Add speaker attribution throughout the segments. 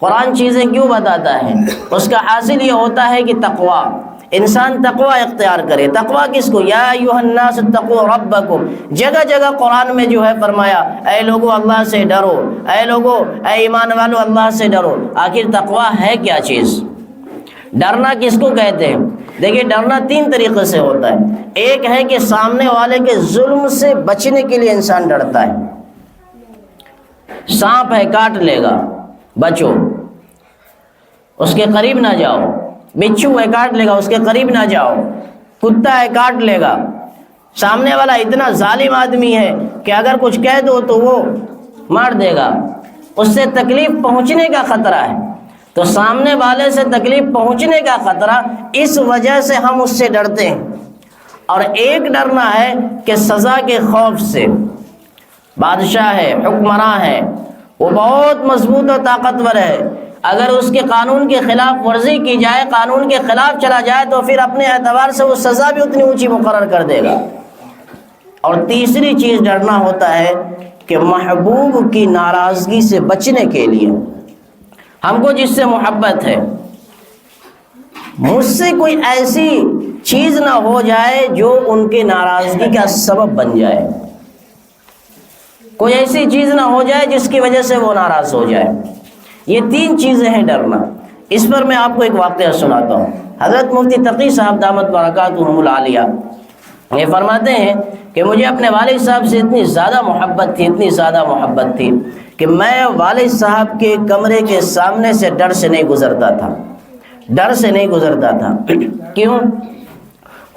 Speaker 1: قرآن چیزیں کیوں بتاتا ہے؟ اس کا حاصل یہ ہوتا ہے کہ تقویٰ، انسان تقویٰ اختیار کرے۔ تقویٰ کس کو؟ یا ایھا الناس اتقوا ربکم، جگہ جگہ قرآن میں جو ہے فرمایا اے لوگو اللہ سے ڈرو، اے لوگو، اے ایمان والو اللہ سے ڈرو۔ آخر تقویٰ ہے کیا چیز؟ ڈرنا کس کو کہتے ہیں؟ دیکھیے ڈرنا تین طریقے سے ہوتا ہے۔ ایک ہے کہ سامنے والے کے ظلم سے بچنے کے لیے انسان ڈرتا ہے۔ سانپ ہے کاٹ لے گا، بچو، اس کے قریب نہ جاؤ۔ بچھو ہے کاٹ لے گا، اس کے قریب نہ جاؤ۔ کتا ہے کاٹ لے گا۔ سامنے والا اتنا ظالم آدمی ہے کہ اگر کچھ کہہ دو تو وہ مار دے گا، اس سے تکلیف پہنچنے کا خطرہ ہے۔ تو سامنے والے سے تکلیف پہنچنے کا خطرہ، اس وجہ سے ہم اس سے ڈرتے ہیں۔ اور ایک ڈرنا ہے کہ سزا کے خوف سے۔ بادشاہ ہے، حکمراں ہے، وہ بہت مضبوط اور طاقتور ہے، اگر اس کے قانون کی خلاف ورزی کی جائے، قانون کے خلاف چلا جائے تو پھر اپنے اعتبار سے وہ سزا بھی اتنی اونچی مقرر کر دے گا۔ اور تیسری چیز ڈرنا ہوتا ہے کہ محبوب کی ناراضگی سے بچنے کے لیے، ہم کو جس سے محبت ہے، مجھ سے کوئی ایسی چیز نہ ہو جائے جو ان کے ناراضگی کا سبب بن جائے، کوئی ایسی چیز نہ ہو جائے جس کی وجہ سے وہ ناراض ہو جائے۔ یہ تین چیزیں ہیں ڈرنا۔ اس پر میں آپ کو ایک واقعہ سناتا ہوں۔ حضرت مفتی تقی صاحب دامت برکاتہم العالیہ یہ فرماتے ہیں کہ مجھے اپنے والد صاحب سے اتنی زیادہ محبت تھی، اتنی زیادہ محبت تھی کہ میں والد صاحب کے کمرے کے سامنے سے ڈر سے نہیں گزرتا تھا، ڈر سے نہیں گزرتا تھا۔ کیوں؟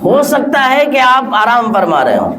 Speaker 1: ہو سکتا ہے کہ آپ آرام فرما رہے ہوں،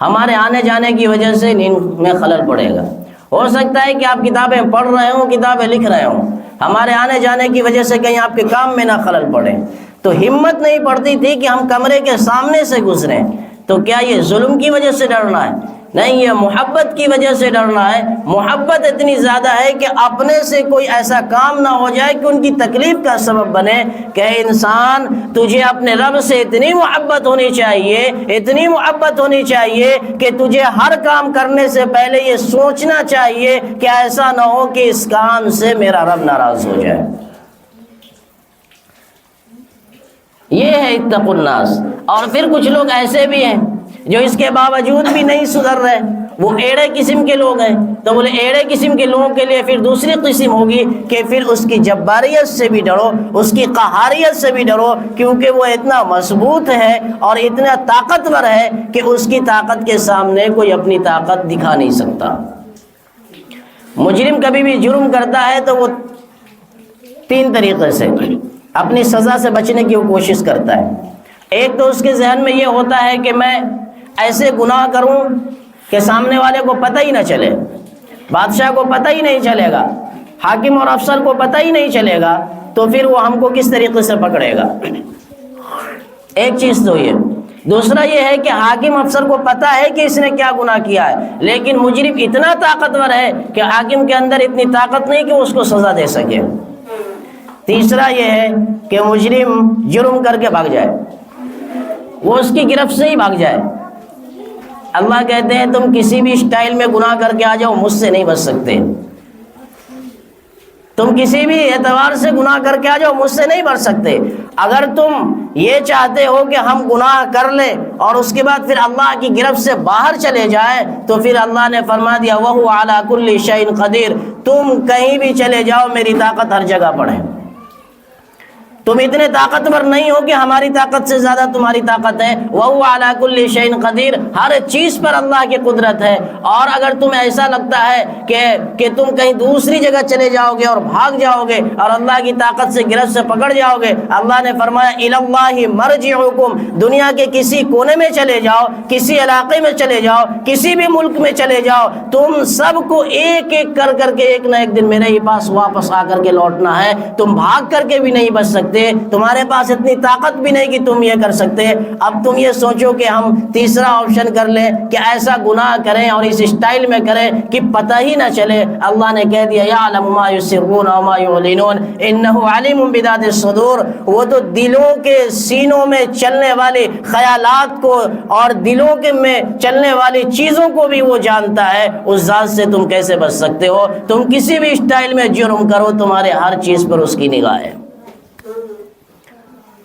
Speaker 1: ہمارے آنے جانے کی وجہ سے نیند میں خلل پڑے گا۔ ہو سکتا ہے کہ آپ کتابیں پڑھ رہے ہوں، کتابیں لکھ رہے ہوں، ہمارے آنے جانے کی وجہ سے کہیں آپ کے کام میں نہ خلل پڑے۔ تو ہمت نہیں پڑتی تھی کہ ہم کمرے کے سامنے سے گزریں۔ تو کیا یہ ظلم کی وجہ سے ڈرنا ہے؟ نہیں، یہ محبت کی وجہ سے ڈرنا ہے۔ محبت اتنی زیادہ ہے کہ اپنے سے کوئی ایسا کام نہ ہو جائے کہ ان کی تکلیف کا سبب بنے۔ کہ انسان، تجھے اپنے رب سے اتنی محبت ہونی چاہیے، اتنی محبت ہونی چاہیے کہ تجھے ہر کام کرنے سے پہلے یہ سوچنا چاہیے کہ ایسا نہ ہو کہ اس کام سے میرا رب ناراض ہو جائے۔ یہ ہے اتقوا الناس۔ اور پھر کچھ لوگ ایسے بھی ہیں جو اس کے باوجود بھی نہیں سدھر رہے، وہ ایڑے قسم کے لوگ ہیں۔ تو بولے ایڑے قسم کے لوگوں کے لیے پھر دوسری قسم ہوگی کہ پھر اس کی جباریت سے بھی ڈرو، اس کی قہاریت سے بھی ڈرو، کیونکہ وہ اتنا مضبوط ہے اور اتنا طاقتور ہے کہ اس کی طاقت کے سامنے کوئی اپنی طاقت دکھا نہیں سکتا۔ مجرم کبھی بھی جرم کرتا ہے تو وہ تین طریقے سے اپنی سزا سے بچنے کی وہ کوشش کرتا ہے۔ ایک تو اس کے ذہن میں یہ ہوتا ہے کہ میں ایسے گناہ کروں کہ سامنے والے کو پتہ ہی نہ چلے، بادشاہ کو پتہ ہی نہیں چلے گا، حاکم اور افسر کو پتہ ہی نہیں چلے گا، تو پھر وہ ہم کو کس طریقے سے پکڑے گا۔ ایک چیز تو یہ۔ دوسرا یہ ہے کہ حاکم افسر کو پتہ ہے کہ اس نے کیا گناہ کیا ہے، لیکن مجرم اتنا طاقتور ہے کہ حاکم کے اندر اتنی طاقت نہیں کہ اس کو سزا دے سکے۔ تیسرا یہ ہے کہ مجرم جرم کر کے بھاگ جائے، وہ اس کی گرفت سے ہی بھاگ جائے۔ اللہ کہتے ہیں تم کسی بھی اسٹائل میں گناہ کر کے آ جاؤ، مجھ سے نہیں بچ سکتے۔ تم کسی بھی اعتبار سے گناہ کر کے آ جاؤ، مجھ سے نہیں بچ سکتے۔ اگر تم یہ چاہتے ہو کہ ہم گناہ کر لیں اور اس کے بعد پھر اللہ کی گرفت سے باہر چلے جائیں، تو پھر اللہ نے فرما دیا وَهُوَ عَلَى كُلِّ شَيْءٍ قَدِيرٌ، تم کہیں بھی چلے جاؤ، میری طاقت ہر جگہ پر ہے۔ تم اتنے طاقتور نہیں ہو کہ ہماری طاقت سے زیادہ تمہاری طاقت ہے۔ وَهُوَ عَلَى كُلِّ شَيْءٍ قَدِيرٌ، ہر چیز پر اللہ کی قدرت ہے۔ اور اگر تمہیں ایسا لگتا ہے کہ تم کہیں دوسری جگہ چلے جاؤ گے اور بھاگ جاؤ گے اور اللہ کی طاقت سے گرفت سے پکڑ جاؤ گے، اللہ نے فرمایا إِلَى اللَّهِ مَرْجِعُكُمْ، دنیا کے کسی کونے میں چلے جاؤ، کسی علاقے میں چلے جاؤ، کسی بھی ملک میں چلے جاؤ، تم سب کو ایک ایک کر کے ایک نہ ایک دن میرے ہی پاس واپس آ کر کے لوٹنا ہے۔ تم بھاگ کر کے بھی نہیں بچ سکتے، سکتے، تمہارے پاس اتنی طاقت بھی نہیں کہ تم یہ کر سکتے۔ اب تم یہ سوچو کہ ہم تیسرا آپشن کر لیں کہ ایسا گناہ کریں اور اس اسٹائل میں کریں کہ پتہ ہی نہ چلے۔ اللہ نے کہہ دیا یعلم ما یسرون وما یعلنون انہ علیم بذات الصدور، وہ تو دلوں کے سینوں میں چلنے والی خیالات کو اور دلوں کے میں چلنے والی چیزوں کو بھی وہ جانتا ہے۔ اس ذات سے تم کیسے بچ سکتے ہو؟ تم کسی بھی اسٹائل میں جرم کرو، تمہارے ہر چیز پر اس کی نگاہ ہے،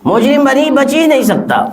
Speaker 1: مجرم بچ ہی نہیں سکتا۔